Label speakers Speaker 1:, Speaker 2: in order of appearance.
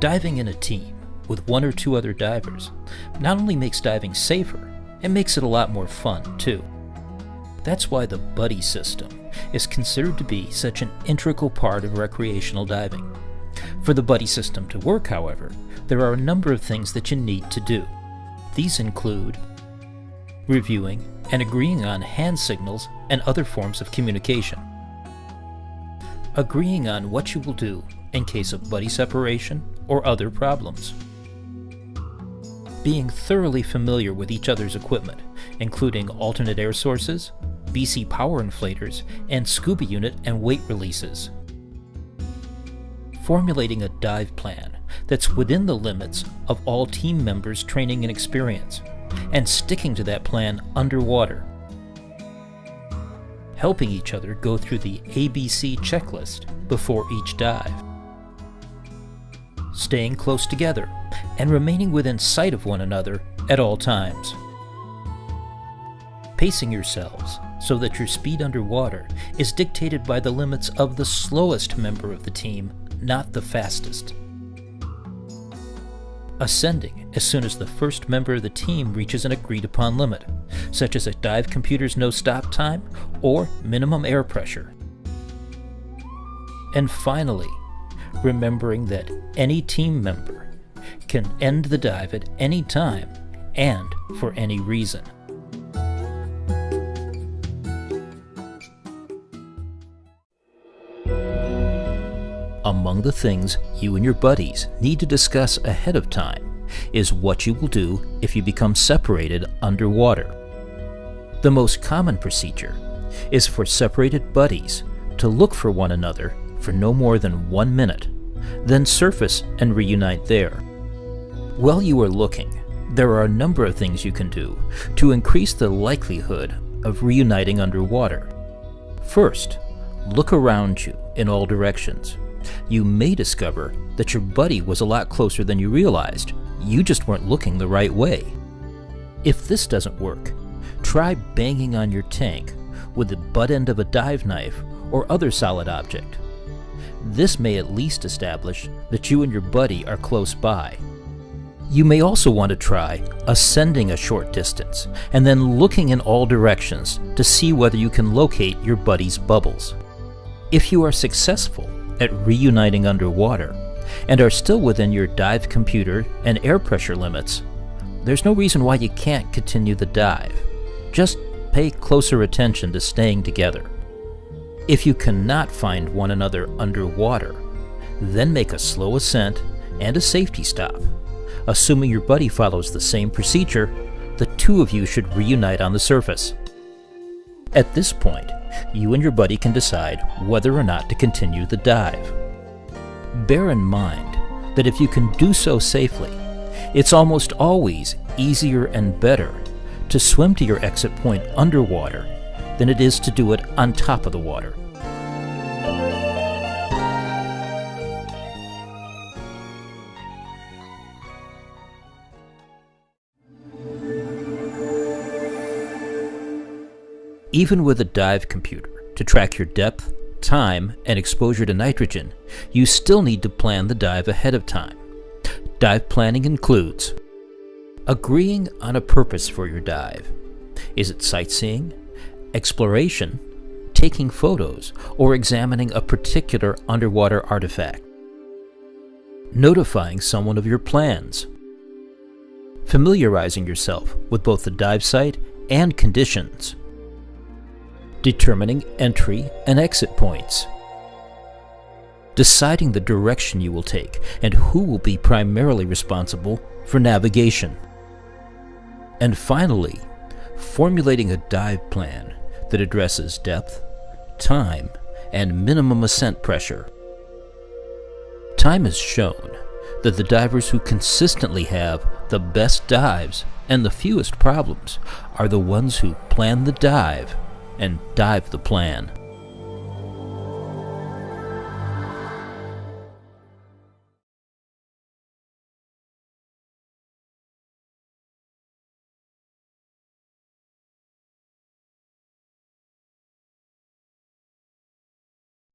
Speaker 1: Diving in a team with one or two other divers not only makes diving safer, it makes it a lot more fun too. That's why the buddy system is considered to be such an integral part of recreational diving. For the buddy system to work, however, there are a number of things that you need to do. These include reviewing and agreeing on hand signals and other forms of communication, agreeing on what you will do in case of buddy separation or other problems, being thoroughly familiar with each other's equipment, including alternate air sources, BC power inflators, and scuba unit and weight releases, formulating a dive plan that's within the limits of all team members' training and experience, and sticking to that plan underwater, helping each other go through the ABC checklist before each dive, staying close together and remaining within sight of one another at all times, pacing yourselves so that your speed underwater is dictated by the limits of the slowest member of the team, not the fastest, ascending as soon as the first member of the team reaches an agreed-upon limit, such as a dive computer's no-stop time or minimum air pressure. And finally, remembering that any team member can end the dive at any time and for any reason. Among the things you and your buddies need to discuss ahead of time is what you will do if you become separated underwater. The most common procedure is for separated buddies to look for one another for no more than 1 minute, then surface and reunite there. While you are looking, there are a number of things you can do to increase the likelihood of reuniting underwater. First, look around you in all directions. You may discover that your buddy was a lot closer than you realized. You just weren't looking the right way. If this doesn't work, try banging on your tank with the butt end of a dive knife or other solid object. This may at least establish that you and your buddy are close by. You may also want to try ascending a short distance and then looking in all directions to see whether you can locate your buddy's bubbles. If you are successful at reuniting underwater and are still within your dive computer and air pressure limits, there's no reason why you can't continue the dive. Just pay closer attention to staying together. If you cannot find one another underwater, then make a slow ascent and a safety stop. Assuming your buddy follows the same procedure, the two of you should reunite on the surface. At this point, you and your buddy can decide whether or not to continue the dive. Bear in mind that if you can do so safely, it's almost always easier and better to swim to your exit point underwater than it is to do it on top of the water. Even with a dive computer to track your depth, time, and exposure to nitrogen, you still need to plan the dive ahead of time. Dive planning includes agreeing on a purpose for your dive. Is it sightseeing, exploration, taking photos, or examining a particular underwater artifact? Notifying someone of your plans. Familiarizing yourself with both the dive site and conditions. Determining entry and exit points. Deciding the direction you will take and who will be primarily responsible for navigation. And finally, formulating a dive plan that addresses depth, time, and minimum ascent pressure. Time has shown that the divers who consistently have the best dives and the fewest problems are the ones who plan the dive and dive the plan.